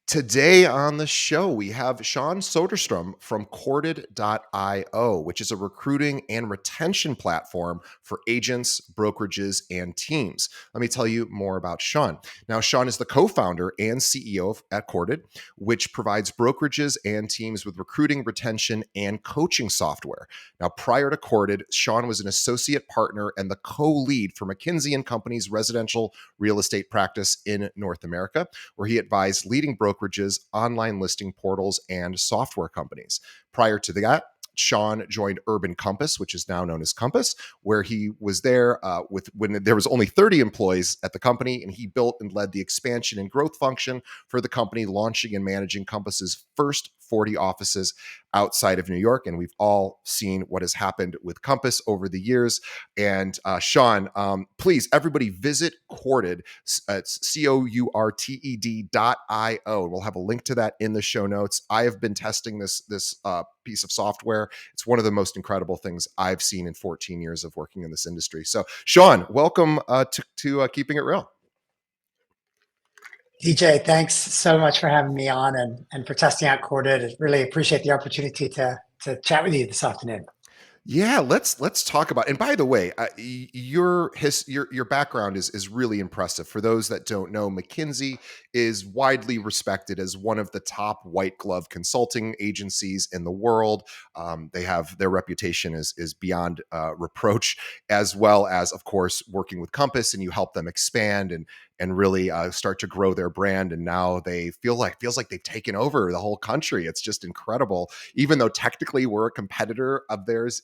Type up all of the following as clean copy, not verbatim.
Today on the show, we have Sean Soderstrom from Corded.io, which is a recruiting and retention platform for agents, brokerages, and teams. Let me tell you more about Sean. Now, Sean is the co-founder and CEO at Corded, which provides brokerages and teams with recruiting, retention, and coaching software. Now, prior to Corded, Sean was an associate partner and the co-lead for McKinsey & Company's residential real estate practice in North America, where he advised leading brokerages, online listing portals, and software companies. Prior to that, Sean joined Urban Compass, which is now known as Compass, where he was there with when there was only 30 employees at the company, and he built and led the expansion and growth function for the company, launching and managing Compass's first 40 offices outside of New York. And we've all seen what has happened with Compass over the years. And Sean, please, everybody visit Corded. It's COURTED.io. We'll have a link to that in the show notes. I have been testing this piece of software. It's one of the most incredible things I've seen in 14 years of working in this industry. So, Sean, welcome to Keeping It Real. DJ, thanks so much for having me on and for testing out Corded. I really appreciate the opportunity to chat with you this afternoon. Yeah, let's talk about. And by the way, your background is really impressive. For those that don't know, McKinsey is widely respected as one of the top white glove consulting agencies in the world. They have their reputation is beyond reproach, as well as, of course, working with Compass, and you help them expand and really start to grow their brand. And now they feels like they've taken over the whole country. It's just incredible. Even though technically we're a competitor of theirs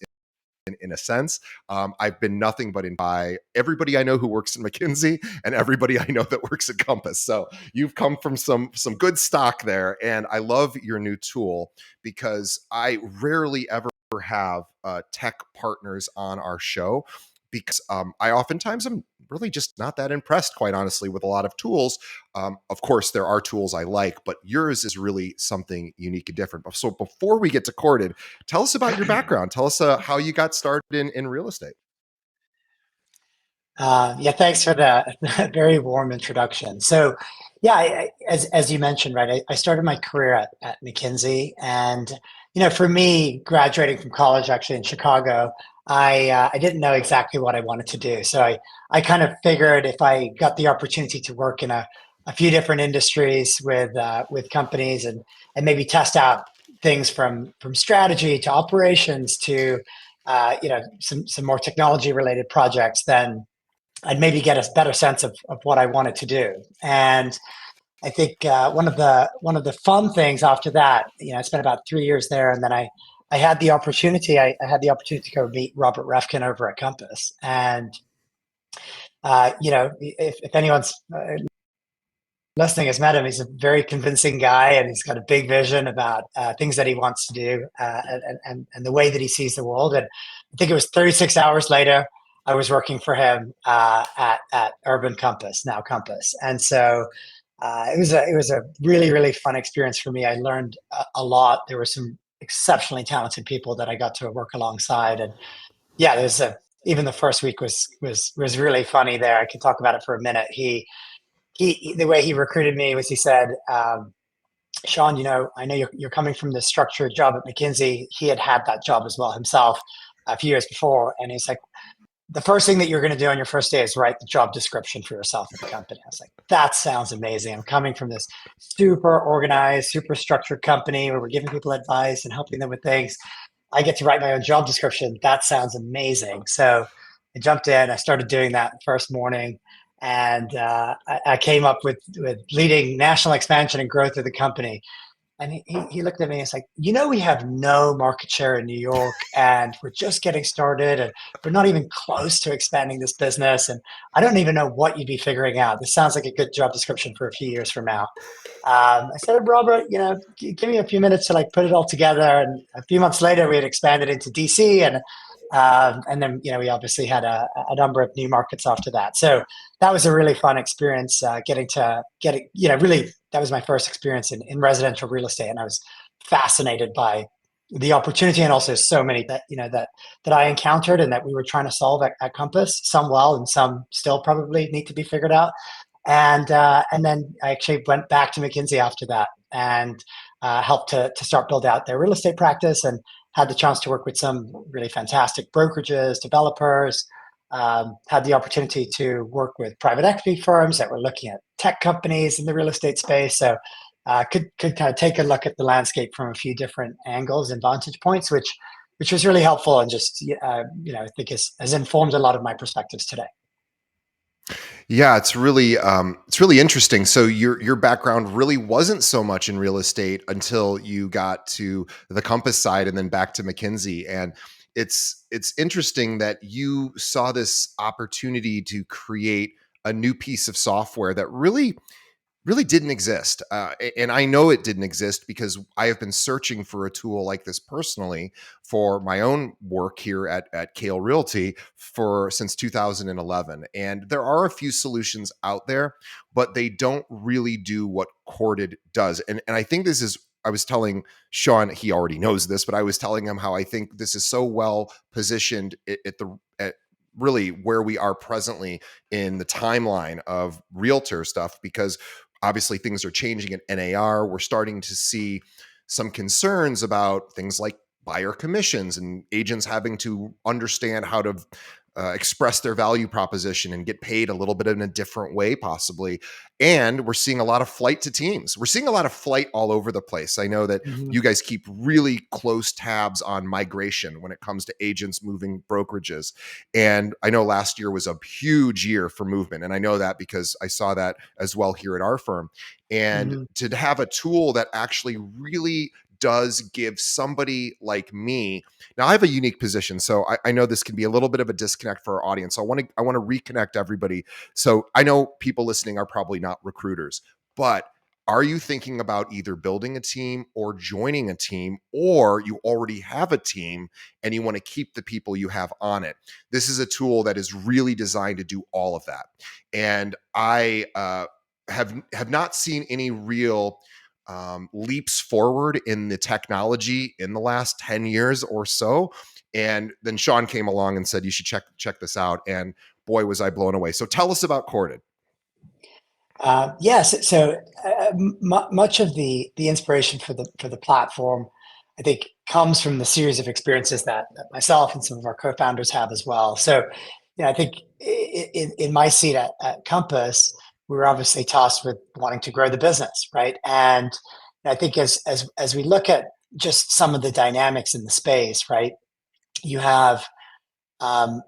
in a sense, I've been nothing but by everybody I know who works in McKinsey and everybody I know that works at Compass. So you've come from some good stock there, and I love your new tool because I rarely ever have tech partners on our show, because I oftentimes am really just not that impressed, quite honestly, with a lot of tools. Of course, there are tools I like, but yours is really something unique and different. So before we get to Corded, tell us about your background. Tell us how you got started in real estate. Yeah, thanks for the very warm introduction. So, yeah, as you mentioned, right, I started my career at McKinsey, and for me, graduating from college actually in Chicago, I didn't know exactly what I wanted to do. So I kind of figured if I got the opportunity to work in a few different industries with companies and maybe test out things from strategy to operations to some more technology related projects, then I'd maybe get a better sense of what I wanted to do. And I think one of the fun things after that, I spent about 3 years there, and then I had the opportunity. I had the opportunity to go meet Robert Refkin over at Compass, and if anyone's listening has met him, he's a very convincing guy, and he's got a big vision about things that he wants to do, and the way that he sees the world. And I think it was 36 hours later, I was working for him at Urban Compass, now Compass, and so it was a really really fun experience for me. I learned a lot. There were some exceptionally talented people that I got to work alongside, and yeah, even the first week was really funny. There, I could talk about it for a minute. He the way he recruited me was he said, Sean, I know you're coming from this structured job at McKinsey. He had that job as well himself a few years before, and he's like, the first thing that you're going to do on your first day is write the job description for yourself at the company. I was like, that sounds amazing. I'm coming from this super organized, super structured company where we're giving people advice and helping them with things. I get to write my own job description. That sounds amazing. So I jumped in. I started doing that first morning, and I came up with leading national expansion and growth of the company. And he looked at me and he's like, we have no market share in New York, and we're just getting started, and we're not even close to expanding this business. And I don't even know what you'd be figuring out. This sounds like a good job description for a few years from now. I said, Robert, give me a few minutes to put it all together. And a few months later, we had expanded into DC, and then we obviously had a number of new markets after that. So that was a really fun experience, really, that was my first experience in residential real estate, and I was fascinated by the opportunity and also so many that I encountered and that we were trying to solve at Compass. Some well, and some still probably need to be figured out. And then I actually went back to McKinsey after that and helped to start build out their real estate practice, and had the chance to work with some really fantastic brokerages, developers. Had the opportunity to work with private equity firms that were looking at tech companies in the real estate space. So could kind of take a look at the landscape from a few different angles and vantage points, which was really helpful, and just I think has informed a lot of my perspectives today. Yeah, it's really interesting. So your background really wasn't so much in real estate until you got to the Compass side and then back to McKinsey. And it's interesting that you saw this opportunity to create a new piece of software that really didn't exist. And I know it didn't exist because I have been searching for a tool like this personally for my own work here at Kale Realty for since 2011. And there are a few solutions out there, but they don't really do what Corded does. And I think this is, I was telling Sean, he already knows this, but I was telling him how I think this is so well positioned at really where we are presently in the timeline of realtor stuff, because obviously things are changing at NAR. We're starting to see some concerns about things like buyer commissions and agents having to understand how to express their value proposition and get paid a little bit in a different way, possibly. And we're seeing a lot of flight to teams. We're seeing a lot of flight all over the place. I know that Mhm. you guys keep really close tabs on migration when it comes to agents moving brokerages. And I know last year was a huge year for movement. And I know that because I saw that as well here at our firm. And Mhm. to have a tool that actually really does give somebody like me, now I have a unique position, so I know this can be a little bit of a disconnect for our audience. So I want to reconnect everybody. So I know people listening are probably not recruiters, but are you thinking about either building a team or joining a team, or you already have a team and you want to keep the people you have on it? This is a tool that is really designed to do all of that. And I have not seen any real leaps forward in the technology in the last 10 years or so. And then Sean came along and said, you should check this out. And boy, was I blown away. So tell us about Corded. Yes, so much of the inspiration for the platform, I think, comes from the series of experiences that myself and some of our co-founders have as well. So, I think in my seat at Compass, we were obviously tasked with wanting to grow the business, right? And I think as we look at just some of the dynamics in the space, right? You have um,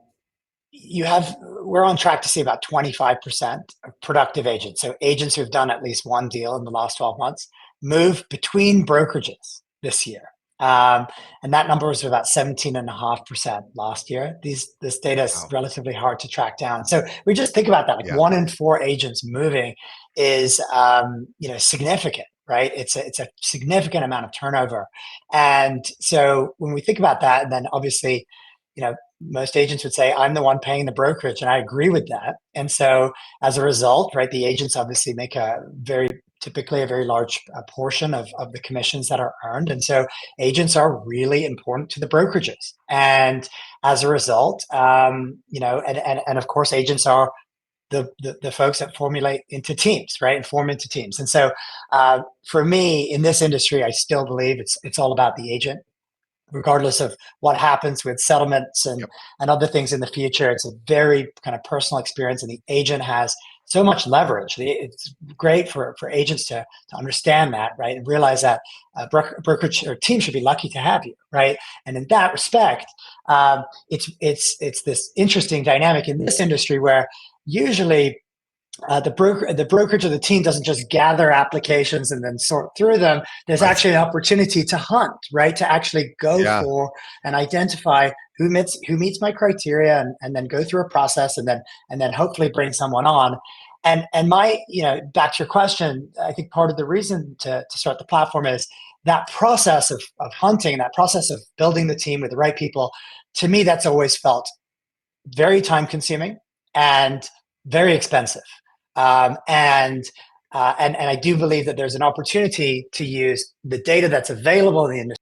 we're on track to see about 25% of productive agents, so agents who've done at least one deal in the last 12 months, move between brokerages this year. um, and that number was about 17.5% last year. This data is Wow. relatively hard to track down, so we just think about that, like Yeah. 1 in 4 agents moving is significant, right? It's a significant amount of turnover. And so when we think about that, and then obviously, most agents would say, I'm the one paying the brokerage. And I agree with that. And so as a result, right, the agents obviously make typically a very large portion of the commissions that are earned. And so agents are really important to the brokerages. And as a result, and of course, agents are the folks that formulate into teams, right, and form into teams. And so for me in this industry, I still believe it's all about the agent, regardless of what happens with settlements Yep. and other things in the future. It's a very kind of personal experience, and the agent has so much leverage. It's great for agents to understand that, right, and realize that brokerage or team should be lucky to have you, right. And in that respect, it's this interesting dynamic in this industry where usually the brokerage or the team doesn't just gather applications and then sort through them. There's Right. actually an opportunity to hunt, right? To actually go Yeah. for and identify who meets my criteria, and then go through a process, and then hopefully bring someone on. And my, back to your question, I think part of the reason to start the platform is that process of hunting, that process of building the team with the right people. To me, that's always felt very time consuming and very expensive. And I do believe that there's an opportunity to use the data that's available in the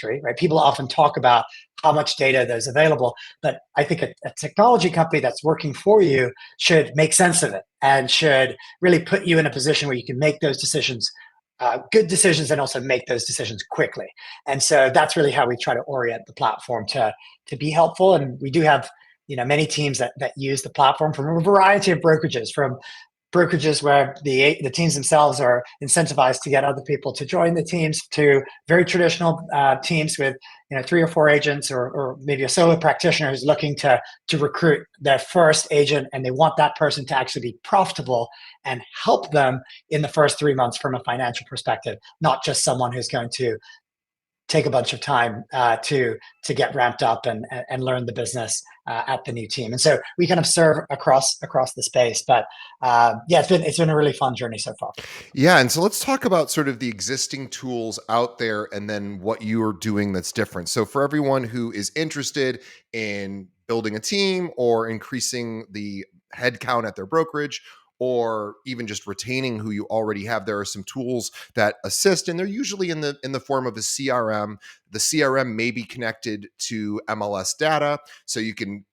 right? People often talk about how much data there's available, but I think a technology company that's working for you should make sense of it and should really put you in a position where you can make those decisions, good decisions, and also make those decisions quickly. And so that's really how we try to orient the platform to be helpful. And we do have many teams that use the platform from a variety of brokerages, from brokerages where the teams themselves are incentivized to get other people to join the teams, to very traditional teams with 3 or 4 agents, or maybe a solo practitioner who's looking to recruit their first agent, and they want that person to actually be profitable and help them in the first 3 months from a financial perspective, not just someone who's going to take a bunch of time to get ramped up and learn the business at the new team. And so we kind of serve across the space. But yeah, it's been a really fun journey so far. Yeah, and so let's talk about sort of the existing tools out there and then what you are doing that's different. So for everyone who is interested in building a team or increasing the headcount at their brokerage, or even just retaining who you already have, there are some tools that assist, and they're usually in the form of a CRM. The CRM may be connected to MLS data, so you can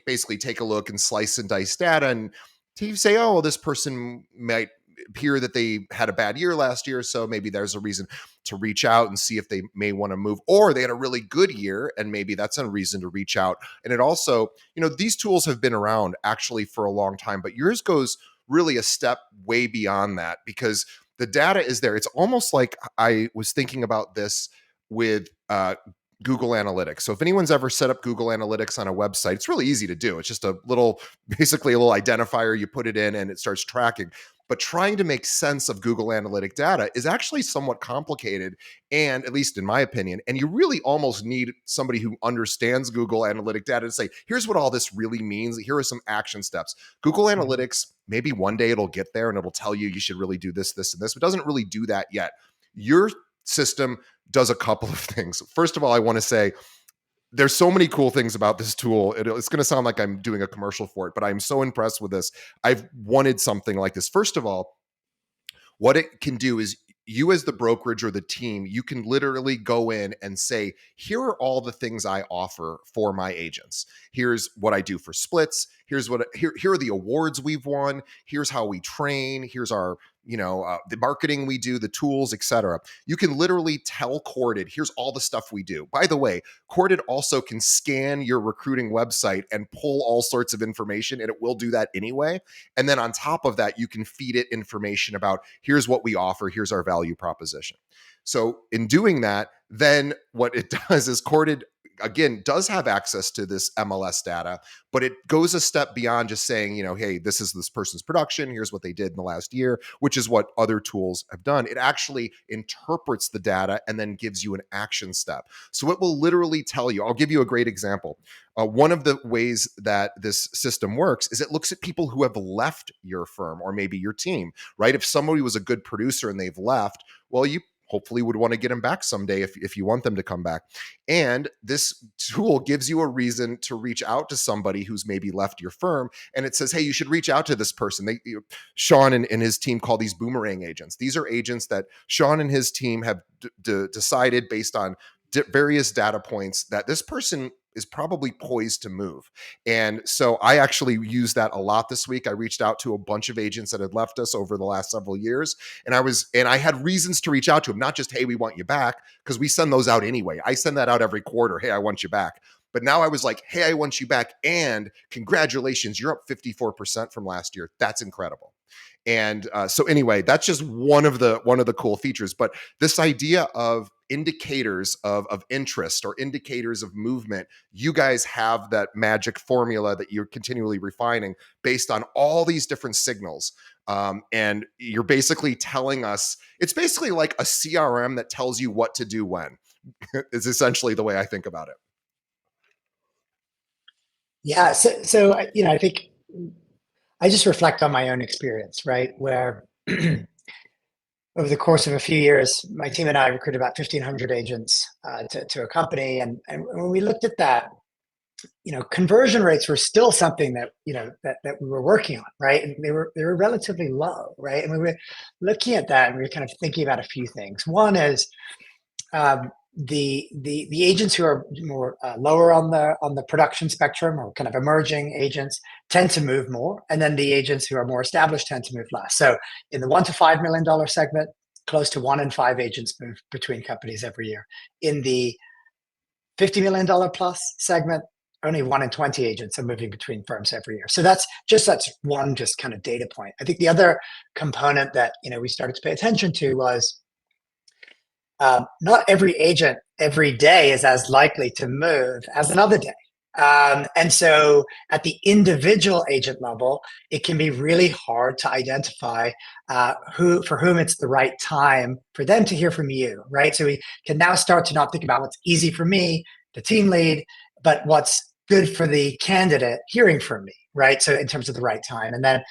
basically take a look and slice and dice data, and you say, oh, well, this person might appear that they had a bad year last year, so maybe there's a reason to reach out and see if they may want to move, or they had a really good year and maybe that's a reason to reach out. And it also, these tools have been around actually for a long time, but yours goes really a step way beyond that, because the data is there. It's almost like, I was thinking about this with Google Analytics. So if anyone's ever set up Google Analytics on a website, it's really easy to do. It's just basically a little identifier, you put it in and it starts tracking. But trying to make sense of Google Analytic data is actually somewhat complicated, and at least in my opinion, and you really almost need somebody who understands Google Analytic data to say, here's what all this really means. Here are some action steps. Google Mhm. Analytics, maybe one day it'll get there and it'll tell you you should really do this, this, and this, but it doesn't really do that yet. Your system does a couple of things. First of all, I want to say there's so many cool things about this tool. It's going to sound like I'm doing a commercial for it, but I'm so impressed with this. I've wanted something like this. First of all, what it can do is, you as the brokerage or the team, you can literally go in and say, here are all the things I offer for my agents. Here's what I do for splits. Here are the awards we've won. Here's how we train. Here's our the marketing we do, the tools, etc. You can literally tell Corded, here's all the stuff we do. By the way, Corded also can scan your recruiting website and pull all sorts of information, and it will do that anyway. And then on top of that, you can feed it information about, here's what we offer, here's our value proposition. So in doing that, then what it does is, Corded again does have access to this MLS data, but it goes a step beyond just saying, hey, this is this person's production, here's what they did in the last year, which is what other tools have done. It actually interprets the data and then gives you an action step. So it will literally tell you, I'll give you a great example. One of the ways that this system works is it looks at people who have left your firm or maybe your team, right? If somebody was a good producer and they've left, well, you hopefully would want to get them back someday if you want them to come back. And this tool gives you a reason to reach out to somebody who's maybe left your firm. And it says, hey, you should reach out to this person. Sean and his team call these boomerang agents. These are agents that Sean and his team have decided, based on various data points, that this person is probably poised to move. And so I actually used that a lot this week. I reached out to a bunch of agents that had left us over the last several years. And I had reasons to reach out to them, not just, hey, we want you back, because we send those out anyway. I send that out every quarter. Hey, I want you back. But now I was like, hey, I want you back. And congratulations, you're up 54% from last year. That's incredible. And so anyway, that's just one of the cool features. But this idea of indicators of interest or indicators of movement, you guys have that magic formula that you're continually refining based on all these different signals. And you're basically telling us, it's basically like a CRM that tells you what to do when, is essentially the way I think about it. Yeah. So I think I just reflect on my own experience, right? Where over the course of a few years, my team and I recruited about 1,500 agents to a company, and when we looked at that, conversion rates were still something that that we were working on, right? And they were relatively low, right? And we were looking at that, and we were kind of thinking about a few things. One is the agents who are more lower on the production spectrum, or kind of emerging agents, tend to move more, and then the agents who are more established tend to move less. So in the $1 to $5 million segment, close to 1 in 5 agents move between companies every year. In the $50 million plus segment, only 1 in 20 agents are moving between firms every year. So that's one just kind of data point. I think the other component that we started to pay attention to was not every agent every day is as likely to move as another day. And so at the individual agent level, it can be really hard to identify for whom it's the right time for them to hear from you, right? So we can now start to not think about what's easy for me, the team lead, but what's good for the candidate hearing from me, right? So in terms of the right time. And then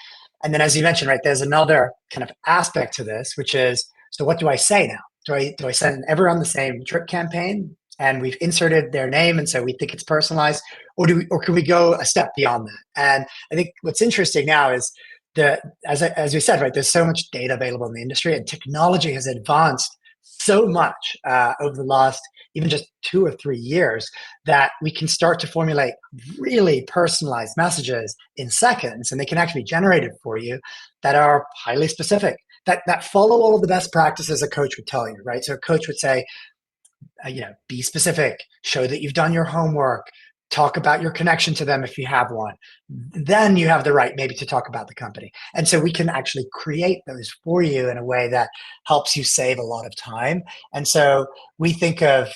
as you mentioned, right, there's another kind of aspect to this, which is, so what do I say now? Do I send everyone the same drip campaign and we've inserted their name and so we think it's personalized, or can we go a step beyond that? And I think what's interesting now is as we said, right, there's so much data available in the industry, and technology has advanced so much over the last even just 2 or 3 years, that we can start to formulate really personalized messages in seconds, and they can actually be generated for you that are highly specific, that follow all of the best practices a coach would tell you, right? So a coach would say, be specific, show that you've done your homework, talk about your connection to them if you have one. Then you have the right maybe to talk about the company. And so we can actually create those for you in a way that helps you save a lot of time. And so we think of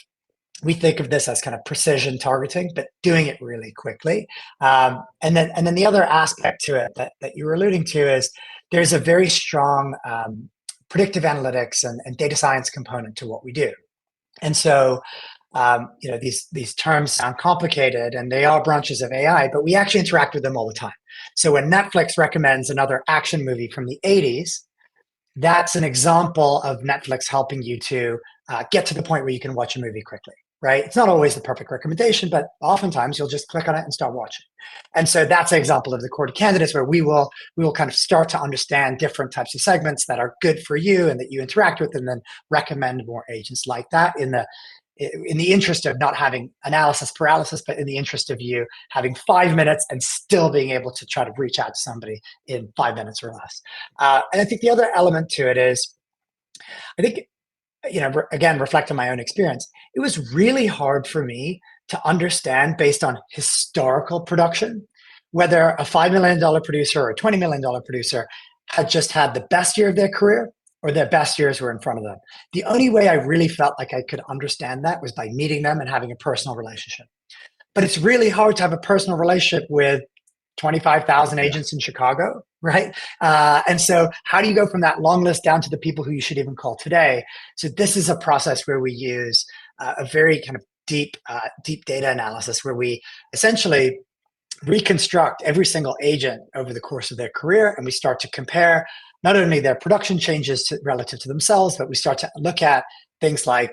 this as kind of precision targeting, but doing it really quickly. And then the other aspect to it that you were alluding to is there's a very strong predictive analytics and data science component to what we do. And so, these terms sound complicated, and they are branches of AI, but we actually interact with them all the time. So when Netflix recommends another action movie from the 80s, that's an example of Netflix helping you to get to the point where you can watch a movie quickly, right? It's not always the perfect recommendation, but oftentimes you'll just click on it and start watching. And so that's an example of the core candidates, where we will kind of start to understand different types of segments that are good for you and that you interact with, and then recommend more agents like that in the interest of not having analysis paralysis, but in the interest of you having 5 minutes and still being able to try to reach out to somebody in 5 minutes or less. And I think the other element to it is, I think, again, reflect on my own experience. It was really hard for me to understand, based on historical production, whether a $5 million producer or a $20 million producer had just had the best year of their career or their best years were in front of them. The only way I really felt like I could understand that was by meeting them and having a personal relationship. But it's really hard to have a personal relationship with 25,000 Yeah. agents in Chicago, right? And so, how do you go from that long list down to the people who you should even call today? So, this is a process where we use a very kind of deep data analysis, where we essentially reconstruct every single agent over the course of their career, and we start to compare not only their production changes relative to themselves, but we start to look at things like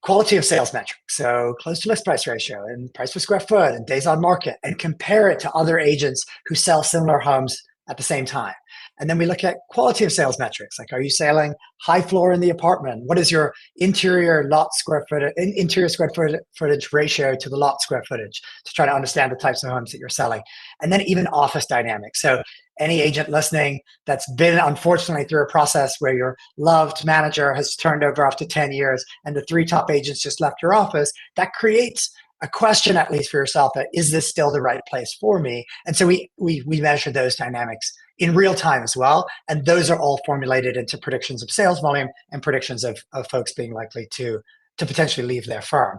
quality of sales metrics, so close to list price ratio and price per square foot and days on market, and compare it to other agents who sell similar homes at the same time. And then we look at quality of sales metrics, like, are you selling high floor in the apartment? What is your interior square footage ratio to the lot square footage, to try to understand the types of homes that you're selling? And then even office dynamics. So any agent listening that's been, unfortunately, through a process where your loved manager has turned over after 10 years and the 3 top agents just left your office, that creates a question, at least for yourself, that is this still the right place for me? And so we measure those dynamics in real time as well. And those are all formulated into predictions of sales volume and predictions of folks being likely to potentially leave their firm,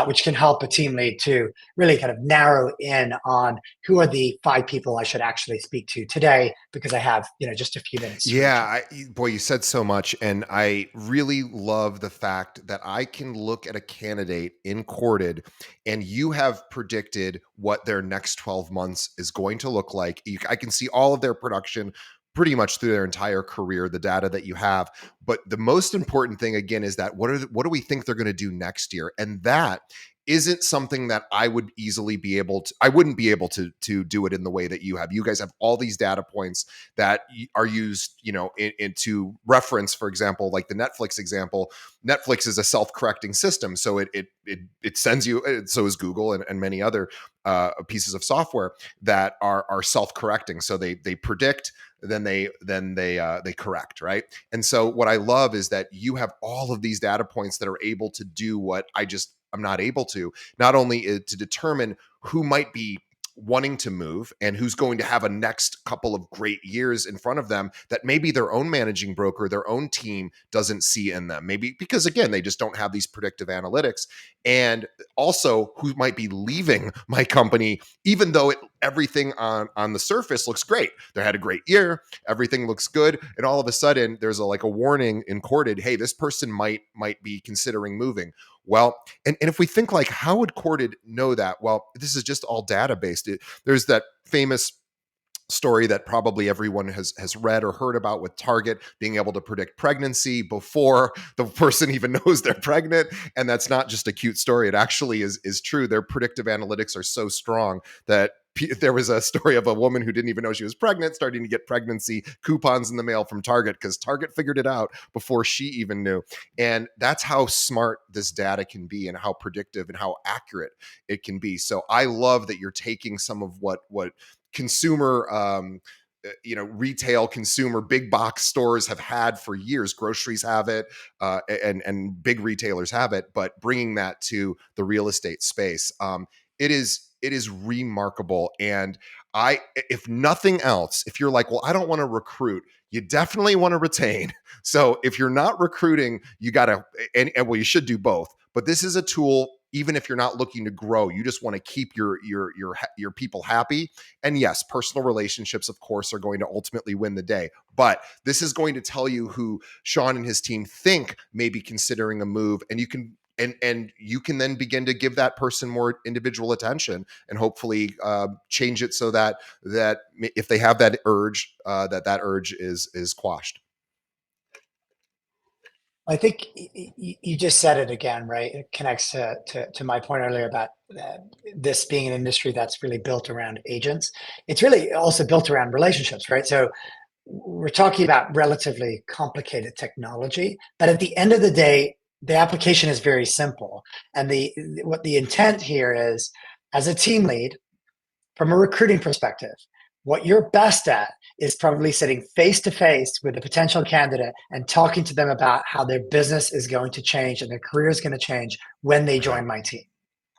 which can help a team lead to really kind of narrow in on who are the 5 people I should actually speak to today, because I have just a few minutes to reach them. Boy, you said so much, and I really love the fact that I can look at a candidate in Courted, and you have predicted what their next 12 months is going to look like. I can see all of their production pretty much through their entire career, the data that you have. But the most important thing, again, is that what do we think they're going to do next year? And that isn't something that I would easily be able to. I wouldn't be able to do it in the way that you have. You guys have all these data points that are used, into reference. For example, like the Netflix example. Netflix is a self-correcting system, so it sends you. So is Google and many other pieces of software that are self-correcting. So they predict, then they correct, right? And so what I love is that you have all of these data points that are able to do what I'm not able to, not only to determine who might be wanting to move and who's going to have a next couple of great years in front of them that maybe their own managing broker, their own team doesn't see in them. Maybe because, again, they just don't have these predictive analytics. And also who might be leaving my company, even though everything on the surface looks great. They had a great year, everything looks good, and all of a sudden there's a warning in Corded, hey, this person might be considering moving. Well, and if we think like, how would Corded know that? Well, this is just all data based. There's that famous story that probably everyone has read or heard about with Target being able to predict pregnancy before the person even knows they're pregnant. And that's not just a cute story. It actually is true. Their predictive analytics are so strong that there was a story of a woman who didn't even know she was pregnant starting to get pregnancy coupons in the mail from Target because Target figured it out before she even knew. And that's how smart this data can be and how predictive and how accurate it can be. So I love that you're taking some of what consumer retail consumer big box stores have had for years. Groceries have it, and big retailers have it, but bringing that to the real estate space, it is remarkable. And if nothing else, if you're like, well, I don't want to recruit, you definitely want to retain. So if you're not recruiting, you gotta, and well, you should do both. But this is a tool. Even if you're not looking to grow, you just want to keep your people happy. And yes, personal relationships, of course, are going to ultimately win the day. But this is going to tell you who Sean and his team think may be considering a move, and you can then begin to give that person more individual attention and hopefully change it so that if they have that urge, that urge is quashed. I think you just said it again, right? It connects to my point earlier about this being an industry that's really built around agents. It's really also built around relationships, right? So we're talking about relatively complicated technology, but at the end of the day, the application is very simple. And what the intent here is, as a team lead, from a recruiting perspective, what you're best at is probably sitting face to face with a potential candidate and talking to them about how their business is going to change and their career is going to change when they Right. join my team,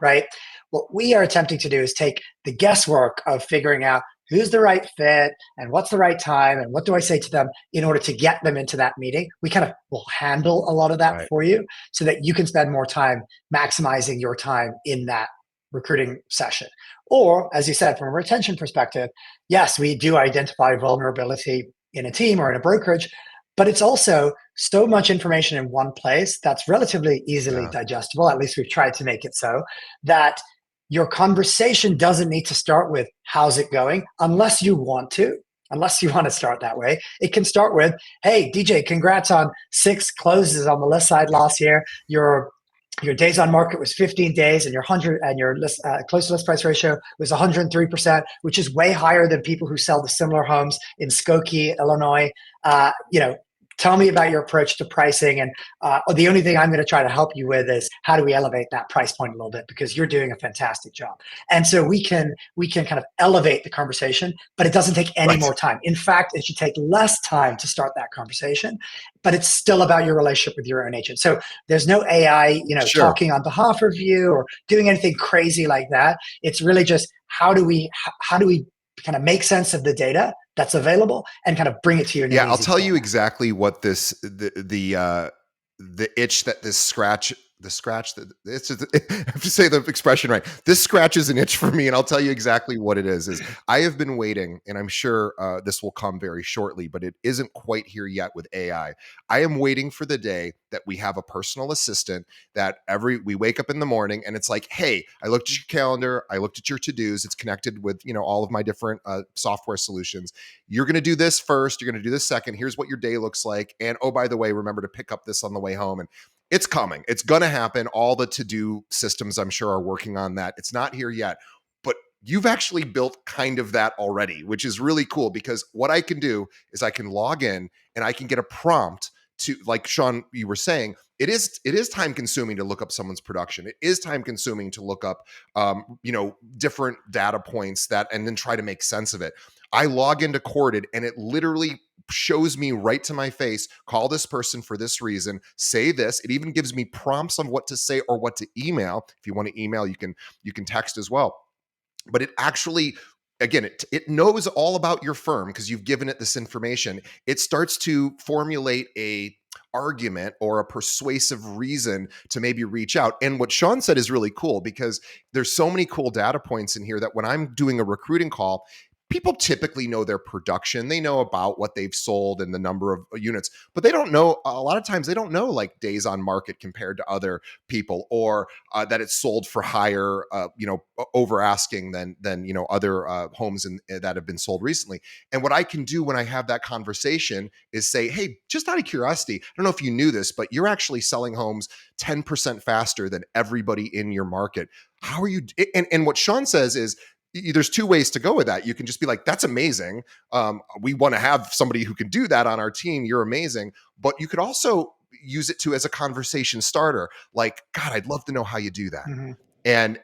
right? What we are attempting to do is take the guesswork of figuring out who's the right fit and what's the right time and what do I say to them in order to get them into that meeting. We kind of will handle a lot of that Right. for you so that you can spend more time maximizing your time in that recruiting session. Or, as you said, from a retention perspective, yes, we do identify vulnerability in a team or in a brokerage, but it's also so much information in one place that's relatively easily Yeah. digestible. At least we've tried to make it so that your conversation doesn't need to start with how's it going unless you want to. Unless you want to start that way, it can start with, "Hey, DJ, congrats on 6 closes on the list side last year. Your days on market was 15 days, and your close to list price ratio was 103%, which is way higher than people who sell the similar homes in Skokie, Illinois. Tell me about your approach to pricing, and the only thing I'm going to try to help you with is how do we elevate that price point a little bit because you're doing a fantastic job." And so we can kind of elevate the conversation, but it doesn't take any Right. more time. In fact, it should take less time to start that conversation, but it's still about your relationship with your own agent. So there's no AI, Sure. talking on behalf of you or doing anything crazy like that. It's really just how do we kind of make sense of the data that's available and kind of bring it to you in an Yeah, I'll easy tell you format. exactly what the itch that this scratch the scratch that it's just, I have to say the expression right. This scratches an itch for me, and I'll tell you exactly what it is. Is I have been waiting, and I'm sure this will come very shortly, but it isn't quite here yet with AI. I am waiting for the day that we have a personal assistant that we wake up in the morning and it's like, hey, I looked at your calendar, I looked at your to dos, it's connected with all of my different software solutions. You're going to do this first, you're going to do this second, here's what your day looks like, and oh, by the way, remember to pick up this on the way home. And It's coming. It's going to happen. All the to-do systems, I'm sure, are working on that. It's not here yet, but you've actually built kind of that already, which is really cool, because what I can do is I can log in and I can get a prompt to, like Sean, you were saying, it is time consuming to look up someone's production. It is time consuming to look up different data points, that and then try to make sense of it. I log into Corded and it literally shows me right to my face, call this person for this reason, say this. It even gives me prompts on what to say or what to email. If you want to email, you can text as well. But it actually, again, it knows all about your firm because you've given it this information. It starts to formulate a argument or a persuasive reason to maybe reach out. And what Sean said is really cool, because there's so many cool data points in here that when I'm doing a recruiting call, people typically know their production. They know about what they've sold and the number of units, but they don't know, a lot of times they don't know, like, days on market compared to other people, or that it's sold for higher, over asking than other homes that have been sold recently. And what I can do when I have that conversation is say, hey, just out of curiosity, I don't know if you knew this, but you're actually selling homes 10% faster than everybody in your market. How are you? And what Sean says is, there's two ways to go with that. You can just be like, that's amazing. We want to have somebody who can do that on our team. You're amazing. But you could also use it as a conversation starter. Like, God, I'd love to know how you do that. Mm-hmm.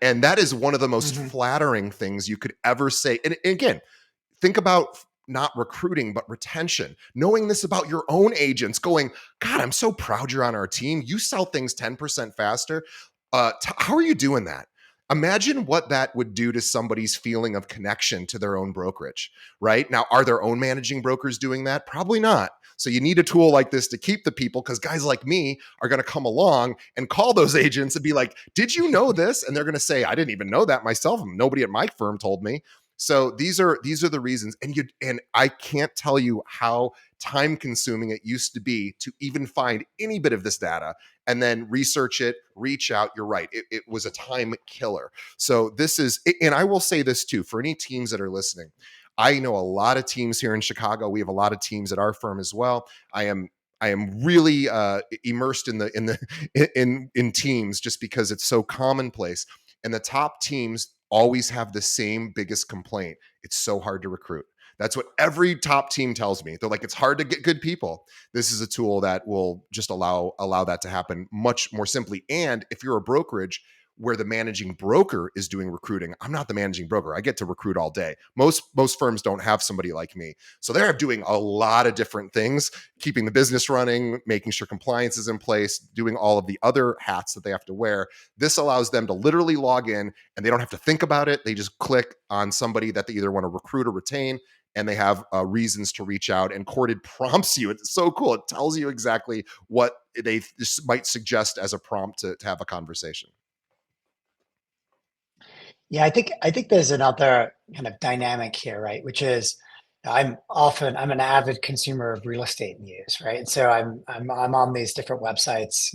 And that is one of the most Mm-hmm. flattering things you could ever say. And again, think about not recruiting, but retention. Knowing this about your own agents, going, God, I'm so proud you're on our team. You sell things 10% faster. How are you doing that? Imagine what that would do to somebody's feeling of connection to their own brokerage, right? Now, are their own managing brokers doing that? Probably not. So you need a tool like this to keep the people, because guys like me are going to come along and call those agents and be like, did you know this? And they're going to say, I didn't even know that myself. Nobody at my firm told me. So these are the reasons. And I can't tell you how time consuming it used to be to even find any bit of this data and then research it, reach out. You're right. It was a time killer. So this is, and I will say this too, for any teams that are listening, I know a lot of teams here in Chicago. We have a lot of teams at our firm as well. I am really immersed in teams, just because it's so commonplace. And the top teams always have the same biggest complaint: it's so hard to recruit. That's what every top team tells me. They're like, it's hard to get good people. This is a tool that will just allow that to happen much more simply. And if you're a brokerage where the managing broker is doing recruiting, I'm not the managing broker. I get to recruit all day. Most firms don't have somebody like me. So they're doing a lot of different things, keeping the business running, making sure compliance is in place, doing all of the other hats that they have to wear. This allows them to literally log in and they don't have to think about it. They just click on somebody that they either want to recruit or retain, and they have reasons to reach out. And Corded prompts you. It's so cool. It tells you exactly what they might suggest as a prompt to have a conversation. Yeah, I think there's another kind of dynamic here, right? Which is I'm an avid consumer of real estate news, right? And so I'm on these different websites,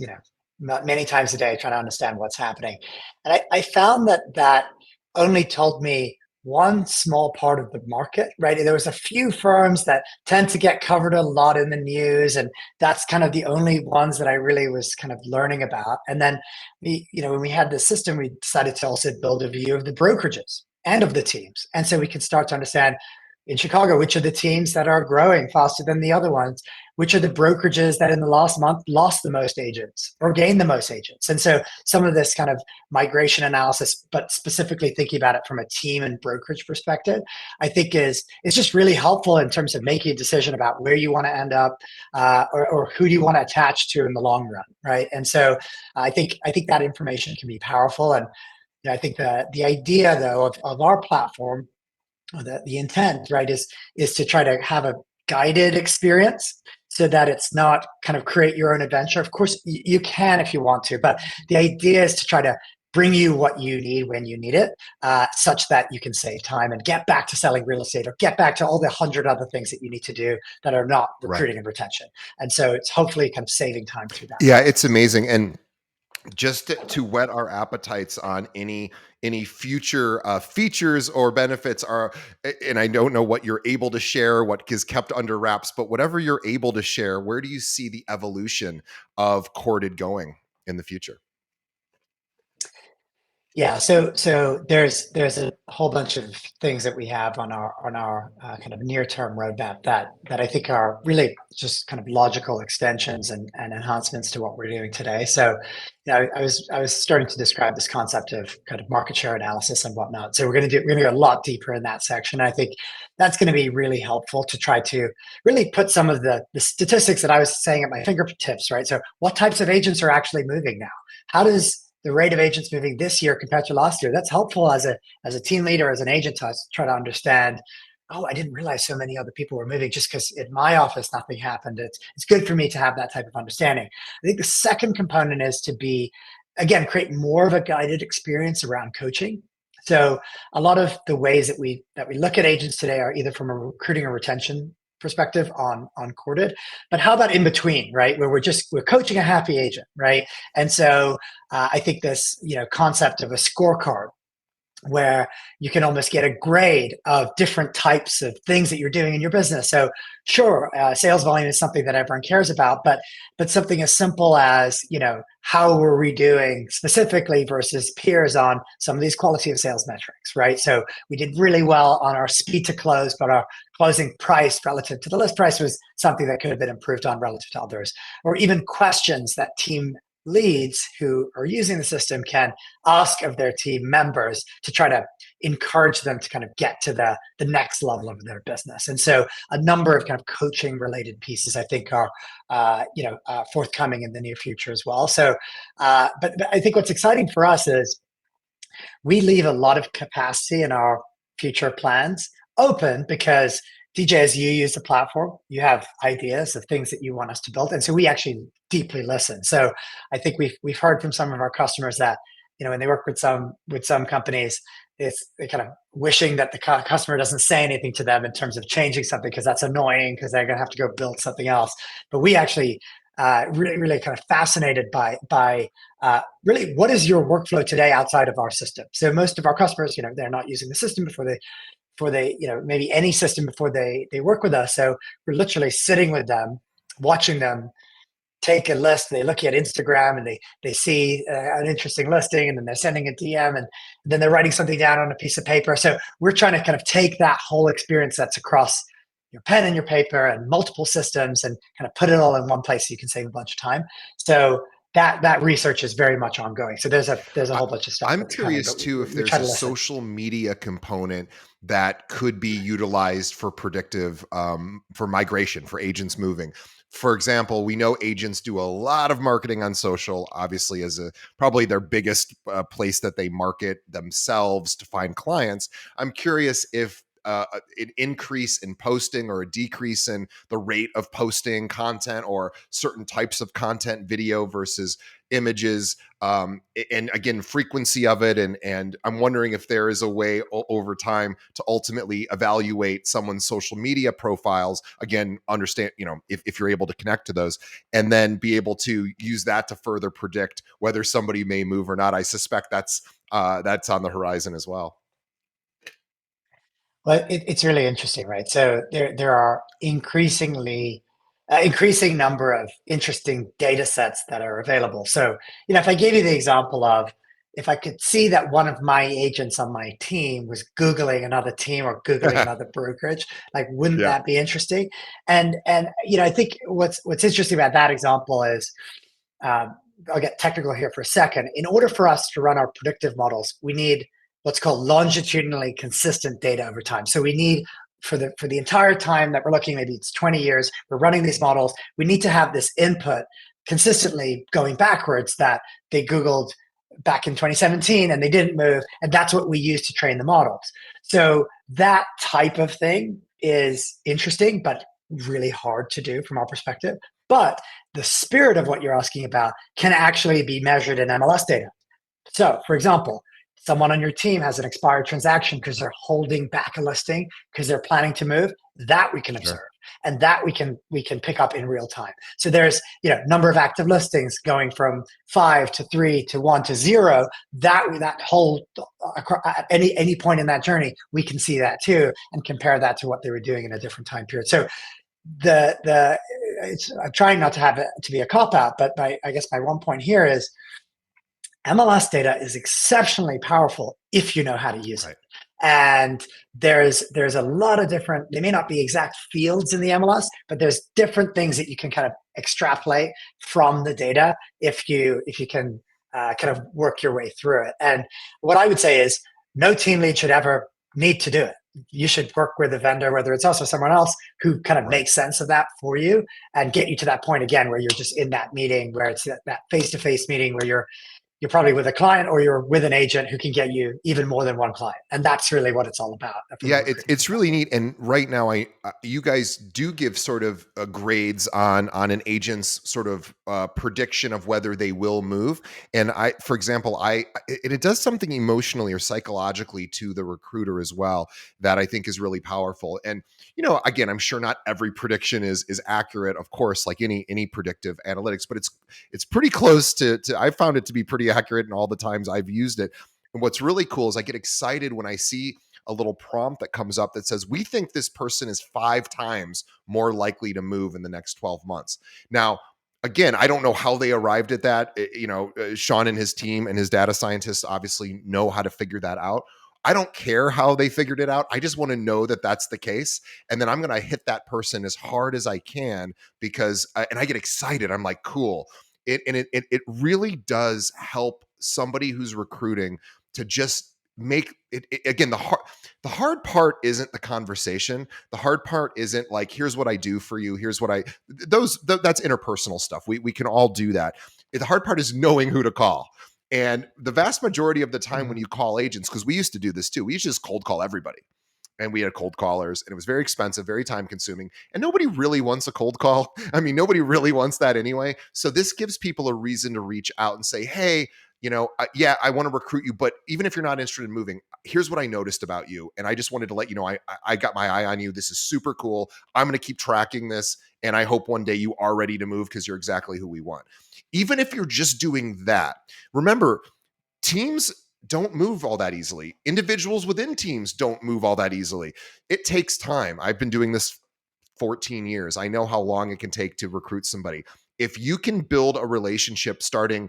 many times a day, trying to understand what's happening. And I found that only told me one small part of the market, right? There was a few firms that tend to get covered a lot in the news, and that's kind of the only ones that I really was kind of learning about. And then when we had the system, we decided to also build a view of the brokerages and of the teams. And so we can start to understand in Chicago which are the teams that are growing faster than the other ones, which are the brokerages that in the last month lost the most agents or gained the most agents. And so some of this kind of migration analysis, but specifically thinking about it from a team and brokerage perspective, I think is just really helpful in terms of making a decision about where you want to end up, or who do you want to attach to in the long run, right? And so I think that information can be powerful. And I think the idea though of our platform, or the intent, right, is to try to have a guided experience so that it's not kind of create your own adventure. Of course, you can if you want to, but the idea is to try to bring you what you need when you need it, such that you can save time and get back to selling real estate or get back to all the 100 other things that you need to do that are not Right. recruiting and retention. And so it's hopefully kind of saving time through that. Yeah, it's amazing. And just to whet our appetites on any future features or benefits are, and I don't know what you're able to share, what is kept under wraps, but whatever you're able to share, where do you see the evolution of Corded going in the future? Yeah, so there's a whole bunch of things that we have on our kind of near term roadmap that I think are really just kind of logical extensions and enhancements to what we're doing today. So, I was starting to describe this concept of kind of market share analysis and whatnot. So we're going to go a lot deeper in that section. I think that's going to be really helpful to try to really put some of the statistics that I was saying at my fingertips, right? So what types of agents are actually moving now? How does the rate of agents moving this year compared to last year? That's helpful as a team leader, as an agent, to try to understand. Oh, I didn't realize so many other people were moving just because in my office nothing happened. It's good for me to have that type of understanding. I think the second component is to be, again, create more of a guided experience around coaching. So a lot of the ways that we look at agents today are either from a recruiting or retention perspective on Corded, but how about in between, right? Where we're coaching a happy agent, right? And so I think this concept of a scorecard where you can almost get a grade of different types of things that you're doing in your business. So, sure, sales volume is something that everyone cares about, but something as simple as how were we doing specifically versus peers on some of these quality of sales metrics, right? So we did really well on our speed to close, but our closing price relative to the list price was something that could have been improved on relative to others, or even questions that team leads who are using the system can ask of their team members to try to encourage them to kind of get to the next level of their business. And so a number of kind of coaching related pieces I think are forthcoming in the near future as well. So but I think what's exciting for us is we leave a lot of capacity in our future plans open because DJ, as you use the platform, you have ideas of things that you want us to build, and so we actually deeply listen. So I think we've heard from some of our customers that when they work with some companies, they kind of wishing that the customer doesn't say anything to them in terms of changing something because that's annoying because they're going to have to go build something else. But we actually really kind of fascinated by really what is your workflow today outside of our system. So most of our customers, they're not using the system before they maybe any system before they work with us. So we're literally sitting with them, watching them take a list. They look at Instagram and they see an interesting listing, and then they're sending a DM, and then they're writing something down on a piece of paper. So we're trying to kind of take that whole experience that's across your pen and your paper and multiple systems and kind of put it all in one place so you can save a bunch of time. So that research is very much ongoing. So there's a I, whole bunch of stuff I'm that's coming, curious but too if we there's try a to listen. social media component that could be utilized for predictive, for migration, for agents moving. For example, we know agents do a lot of marketing on social, obviously, as a probably their biggest place that they market themselves to find clients. I'm curious if an increase in posting or a decrease in the rate of posting content or certain types of content, video versus images, and again frequency of it, and I'm wondering if there is a way over time to ultimately evaluate someone's social media profiles, again understand if you're able to connect to those, and then be able to use that to further predict whether somebody may move or not. I suspect that's on the horizon as well. Well, it's really interesting, right? So there are increasing number of interesting data sets that are available. So if I gave you the example of if I could see that one of my agents on my team was Googling another team or Googling another brokerage, like wouldn't Yeah. that be interesting? And I think what's interesting about that example is um, I'll get technical here for a second. In order for us to run our predictive models, we need what's called longitudinally consistent data over time. So we need for the entire time that we're looking, maybe it's 20 years, we're running these models. We need to have this input consistently going backwards that they Googled back in 2017 and they didn't move, and that's what we use to train the models. So that type of thing is interesting, but really hard to do from our perspective. But the spirit of what you're asking about can actually be measured in MLS data. So, for example, someone on your team has an expired transaction because they're holding back a listing because they're planning to move, that we can Sure. observe. and that we can pick up in real time. So there's, number of active listings going from 5 to 3 to 1 to 0. That whole at any point in that journey, we can see that too and compare that to what they were doing in a different time period. So the I'm trying not to have it to be a cop out, but I guess my one point here is MLS data is exceptionally powerful if you know how to use it. Right. And there's a lot of different, they may not be exact fields in the MLS, but there's different things that you can kind of extrapolate from the data if you can kind of work your way through it. And what I would say is no team lead should ever need to do it. You should work with a vendor, whether it's us or someone else, who kind of Right. makes sense of that for you and get you to that point again where you're just in that meeting, where it's that face-to-face meeting where you're probably with a client or you're with an agent who can get you even more than one client. And that's really what it's all about from a Yeah, it's recruiting it's really perspective. neat. And right now, you guys do give sort of grades on an agent's sort of prediction of whether they will move. And for example, it does something emotionally or psychologically to the recruiter as well that I think is really powerful. And again, I'm sure not every prediction is accurate, of course, like any predictive analytics, but it's pretty close to. I found it to be pretty accurate in all the times I've used it. And what's really cool is I get excited when I see a little prompt that comes up that says, we think this person is 5 times more likely to move in the next 12 months. Now, again, I don't know how they arrived at that. Sean and his team and his data scientists obviously know how to figure that out. I don't care how they figured it out. I just want to know that that's the case. And then I'm going to hit that person as hard as I can because, and I get excited. I'm like, cool. It really does help somebody who's recruiting to just make it again. The hard part isn't the conversation. The hard part isn't like, here's what I do for you. Here's what that's interpersonal stuff. We can all do that. The hard part is knowing who to call. And the vast majority of the time when Mhm. you call agents, because we used to do this too, we used to just cold call everybody. And we had cold callers, and it was very expensive, very time consuming. And nobody really wants a cold call. I mean, nobody really wants that anyway. So this gives people a reason to reach out and say, hey, yeah, I want to recruit you, but even if you're not interested in moving, here's what I noticed about you, and I just wanted to let you know I got my eye on you. This is super cool. I'm going to keep tracking this, and I hope one day you are ready to move because you're exactly who we want. Even if you're just doing that, remember, teams don't move all that easily. Individuals within teams don't move all that easily. It takes time. I've been doing this 14 years. I know how long it can take to recruit somebody. If you can build a relationship starting,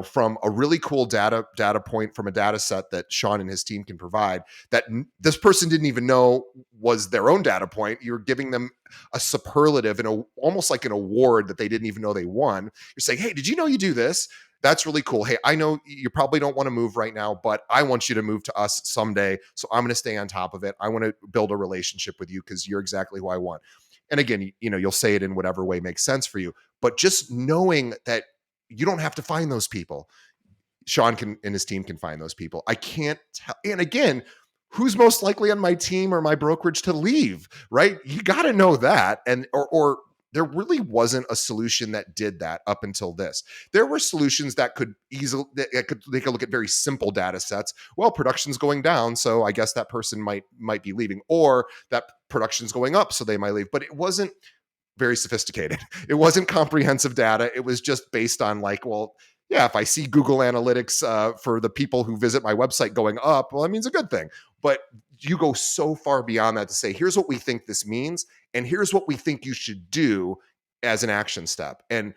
from a really cool data point from a data set that Sean and his team can provide that this person didn't even know was their own data point, you're giving them a superlative and almost like an award that they didn't even know they won. You're saying, "Hey, did you know you do this?" That's really cool. Hey, I know you probably don't want to move right now, but I want you to move to us someday. So I'm going to stay on top of it. I want to build a relationship with you because you're exactly who I want. And again, you'll say it in whatever way makes sense for you, but just knowing that you don't have to find those people. Sean can and his team can find those people. I can't tell. And again, who's most likely on my team or my brokerage to leave, right? You got to know that. And or there really wasn't a solution that did that up until this. There were solutions that could easily they could look at very simple data sets. Well, production's going down, so I guess that person might be leaving, or that production's going up, so they might leave. But it wasn't very sophisticated. It wasn't comprehensive data. It was just based on like, well, yeah, if I see Google Analytics for the people who visit my website going up, well, that means a good thing. But you go so far beyond that to say, here's what we think this means, and here's what we think you should do as an action step. And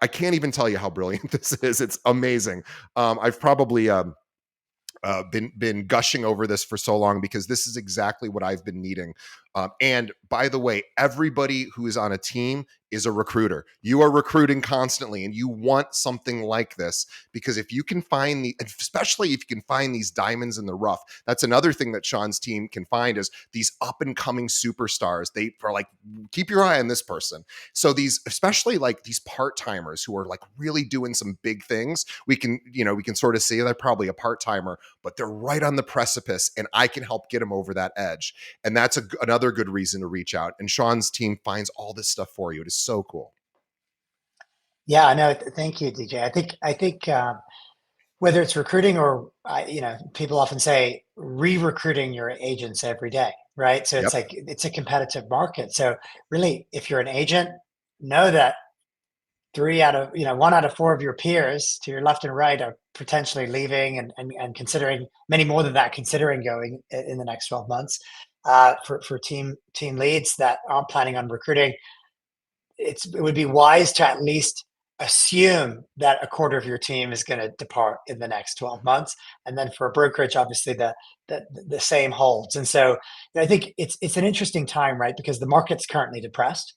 I can't even tell you how brilliant this is. It's amazing. I've probably been gushing over this for so long because this is exactly what I've been needing. And by the way, everybody who is on a team is a recruiter. You are recruiting constantly, and you want something like this because if you can find especially if you can find these diamonds in the rough, that's another thing that Sean's team can find is these up and coming superstars. They are like, keep your eye on this person. So these, especially like these part timers who are like really doing some big things, we can sort of say they're probably a part timer, but they're right on the precipice, and I can help get them over that edge. And that's another good reason to reach out. And Sean's team finds all this stuff for you. It is so cool. Yeah, no, thank you, DJ. I think whether it's recruiting or people often say re-recruiting your agents every day. right? So it's Yep. like it's a competitive market. So really, if you're an agent, know that three out of one out of four of your peers to your left and right are potentially leaving and considering many more than that considering going in the next 12 months for team leads that aren't planning on recruiting. It would be wise to at least assume that a quarter of your team is going to depart in the next 12 months, and then for a brokerage obviously the same holds. And so I think it's an interesting time, right, because the market's currently depressed,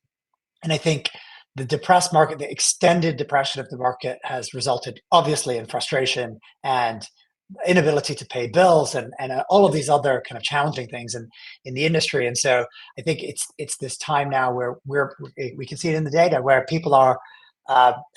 and I think the depressed market, the extended depression of the market, has resulted obviously in frustration and inability to pay bills and all of these other kind of challenging things in the industry. And so I think it's this time now where we can see it in the data where people are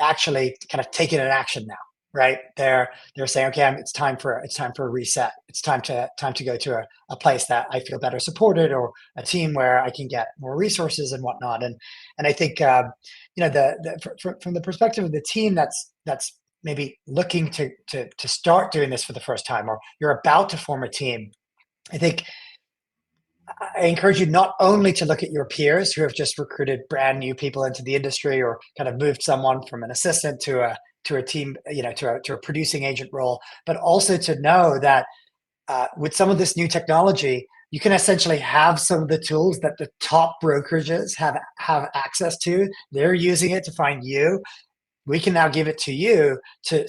actually kind of taking an action now, right? They're saying, okay, it's time for a reset. It's time to go to a place that I feel better supported, or a team where I can get more resources and whatnot. And I think from the perspective of the team that's maybe looking to start doing this for the first time, or you're about to form a team, I think I encourage you not only to look at your peers who have just recruited brand new people into the industry, or kind of moved someone from an assistant to a team, to a producing agent role, but also to know that with some of this new technology, you can essentially have some of the tools that the top brokerages have access to. They're using it to find you. We can now give it to you to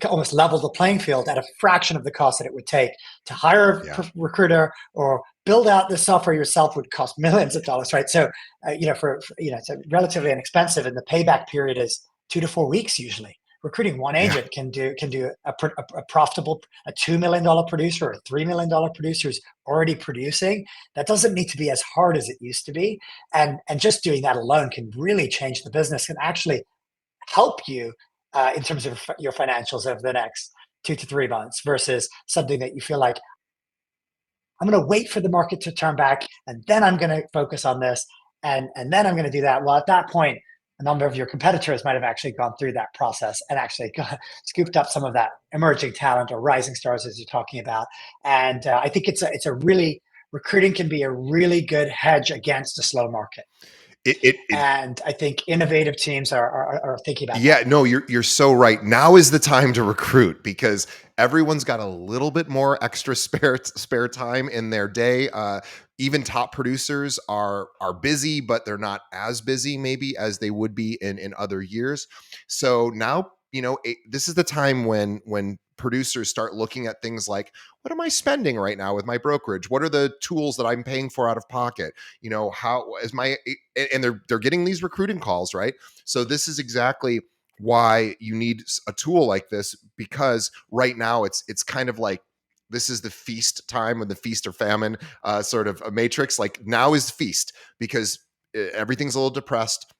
almost level the playing field at a fraction of the cost that it would take to hire a Yeah. recruiter, or build out the software yourself would cost millions of dollars, right? So it's relatively inexpensive, and the payback period is 2 to 4 weeks usually. Recruiting one Yeah. agent can do a profitable, a $2 million producer or a $3 million producer who's already producing. That doesn't need to be as hard as it used to be, and just doing that alone can really change the business, and actually help you in terms of your financials over the next 2 to 3 months, versus something that you feel like, I'm going to wait for the market to turn back and then I'm going to focus on this, and then I'm going to do that. Well, at that point, a number of your competitors might have actually gone through that process and actually scooped up some of that emerging talent or rising stars, as you're talking about. And I think it's a really, recruiting can be a really good hedge against a slow market. It And I think innovative teams are thinking about that Yeah, now. no, you're so right. Now is the time to recruit because everyone's got a little bit more extra spare time in their day. Even top producers are busy, but they're not as busy maybe as they would be in other years. So now, this is the time when producers start looking at things like, what am I spending right now with my brokerage? What are the tools that I'm paying for out of pocket? How is my, and they're getting these recruiting calls, right? So this is exactly why you need a tool like this, because right now it's kind of like, this is the feast time, when the feast or famine sort of a matrix. Like, now is feast because everything's a little depressed,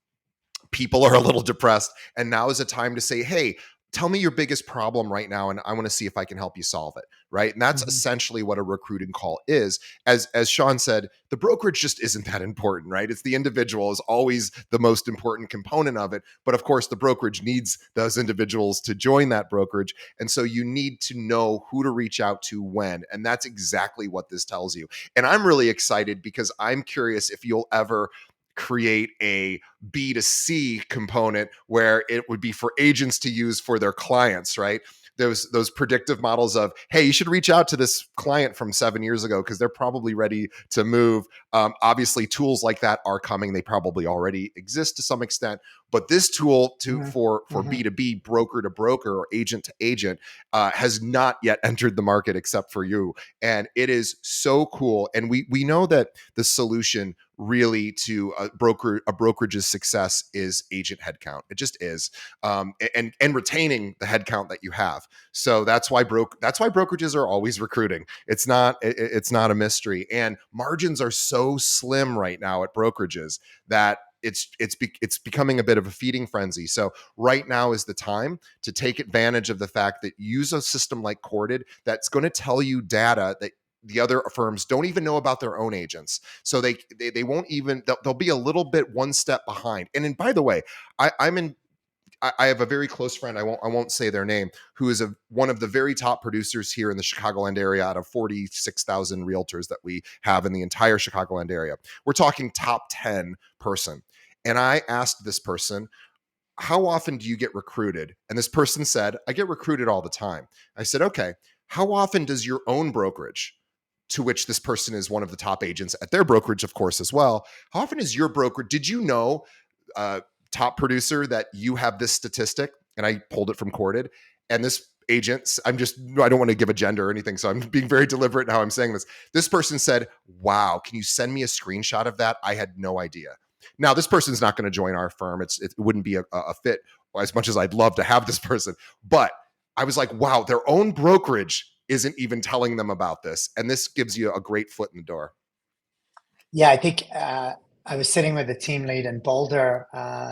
people are a little depressed, and now is a time to say, hey, tell me your biggest problem right now and I want to see if I can help you solve it, right? And that's Mhm. essentially what a recruiting call is. As Sean said, the brokerage just isn't that important, right? It's the individual is always the most important component of it, but of course the brokerage needs those individuals to join that brokerage, and so you need to know who to reach out to when, and that's exactly what this tells you. And I'm really excited because I'm curious if you'll ever create a B2C component where it would be for agents to use for their clients, right? Those predictive models of, hey, you should reach out to this client from 7 years ago because they're probably ready to move. Obviously, tools like that are coming. They probably already exist to some extent, but this tool Mhm. for Mhm. B2B, broker to broker or agent to agent, has not yet entered the market except for you, and it is so cool. And we know that the solution really to a brokerage's success is agent headcount. It just is, and retaining the headcount that you have. So that's why brokerages are always recruiting. It's not a mystery, and margins are so slim right now at brokerages that it's becoming a bit of a feeding frenzy. So right now is the time to take advantage of the fact that use a system like Corded that's going to tell you data that the other firms don't even know about their own agents. So they won't even, they'll be a little bit one step behind. And then, by the way, I'm in I have a very close friend. I won't say their name, who is one of the very top producers here in the Chicagoland area out of 46,000 realtors that we have in the entire Chicagoland area. We're talking top 10 person. And I asked this person, how often do you get recruited? And this person said, I get recruited all the time. I said, okay, how often does your own brokerage, to which this person is one of the top agents at their brokerage, of course, as well, how often is your broker, did you know, uh, top producer, that you have this statistic? And I pulled it from Corded. And this agent, I don't want to give a gender or anything, so I'm being very deliberate in how I'm saying this. This person said, wow, can you send me a screenshot of that? I had no idea. Now, this person's not going to join our firm. It wouldn't be a fit as much as I'd love to have this person. But I was like, wow, their own brokerage isn't even telling them about this. And this gives you a great foot in the door. Yeah, I think I was sitting with the team lead in Boulder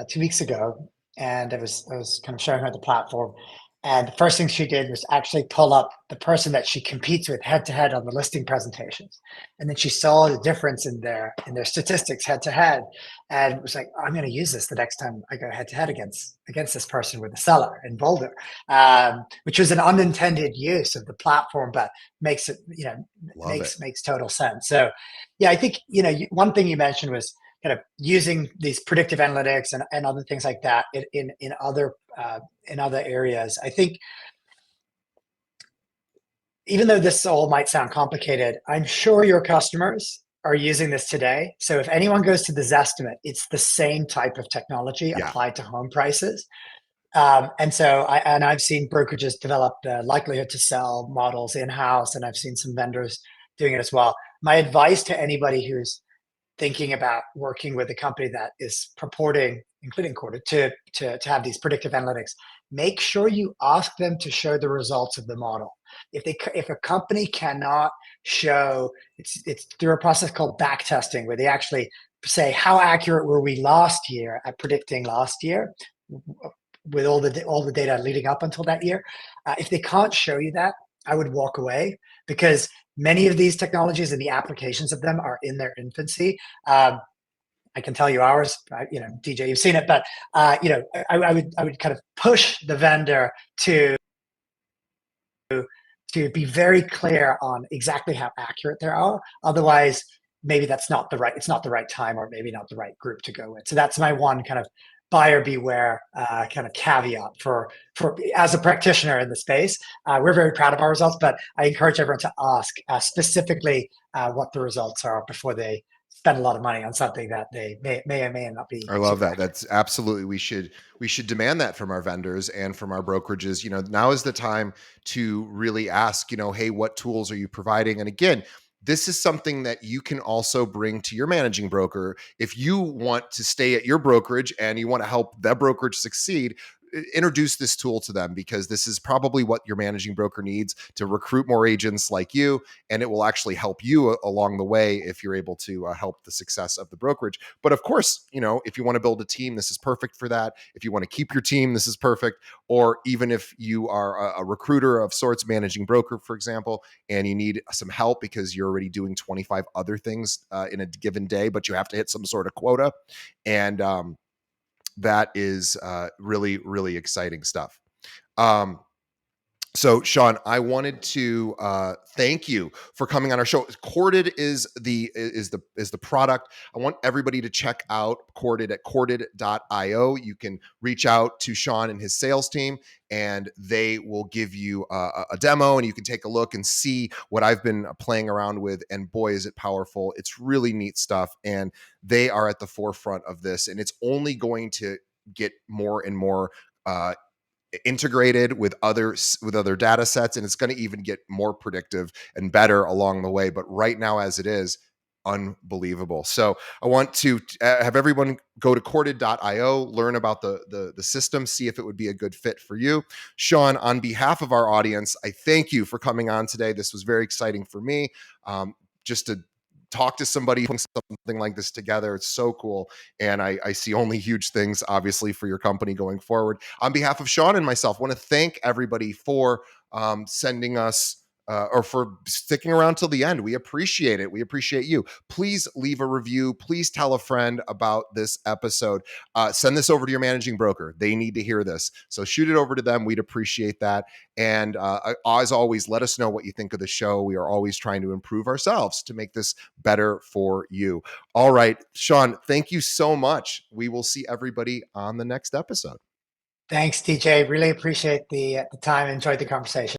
2 weeks ago, and I was kind of showing her the platform. And the first thing she did was actually pull up the person that she competes with head to head on the listing presentations, and then she saw the difference in their statistics head to head, and was like, "I'm going to use this the next time I go head to head against this person with a seller in Boulder," which was an unintended use of the platform, but makes it Love it. makes total sense. So yeah, I think one thing you mentioned was kind of using these predictive analytics and other things like that in other areas. I think even though this all might sound complicated, I'm sure your customers are using this today. So if anyone goes to the Zestimate, it's the same type of technology Yeah. applied to home prices. I've seen brokerages develop the likelihood to sell models in house, and I've seen some vendors doing it as well. My advice to anybody who's thinking about working with a company that is purporting, including Quarter, to have these predictive analytics, make sure you ask them to show the results of the model. If a company cannot show, it's through a process called back testing, where they actually say how accurate were we last year at predicting last year with all the data leading up until that year. If they can't show you that, I would walk away, because many of these technologies and the applications of them are in their infancy. I can tell you ours, DJ, you've seen it, but I would kind of push the vendor to be very clear on exactly how accurate they are. Otherwise, maybe it's not the right time, or maybe not the right group to go with. So that's my one kind of buyer beware kind of caveat for as a practitioner in the space. We're very proud of our results, but I encourage everyone to ask specifically what the results are before they spend a lot of money on something that they may or may not be I love super that. accurate. That's absolutely, we should demand that from our vendors and from our brokerages. Now is the time to really ask, hey, what tools are you providing? And again, this is something that you can also bring to your managing broker. If you want to stay at your brokerage and you want to help that brokerage succeed, introduce this tool to them, because this is probably what your managing broker needs to recruit more agents like you, and it will actually help you along the way if you're able to help the success of the brokerage. But of course, if you want to build a team, this is perfect for that. If you want to keep your team, this is perfect. Or even if you are a recruiter of sorts, managing broker, for example, and you need some help because you're already doing 25 other things in a given day, but you have to hit some sort of quota. And that is really, really exciting stuff. Um, so, Sean, I wanted to thank you for coming on our show. Corded is the product. I want everybody to check out Corded at corded.io. You can reach out to Sean and his sales team, and they will give you a demo, and you can take a look and see what I've been playing around with. And boy, is it powerful! It's really neat stuff, and they are at the forefront of this, and it's only going to get more and more integrated with other data sets, and it's going to even get more predictive and better along the way. But right now, as it is, unbelievable. So I want to have everyone go to corded.io, learn about the system, see if it would be a good fit for you. Sean, on behalf of our audience, I thank you for coming on today. This was very exciting for me. Just to talk to somebody putting something like this together, it's so cool. And I see only huge things, obviously, for your company going forward. On behalf of Sean and myself, I want to thank everybody for sending us or for sticking around till the end. We appreciate it. We appreciate you. Please leave a review. Please tell a friend about this episode. Send this over to your managing broker. They need to hear this. So shoot it over to them. We'd appreciate that. And as always, let us know what you think of the show. We are always trying to improve ourselves to make this better for you. All right, Sean, thank you so much. We will see everybody on the next episode. Thanks, TJ. Really appreciate the time. Enjoyed the conversation.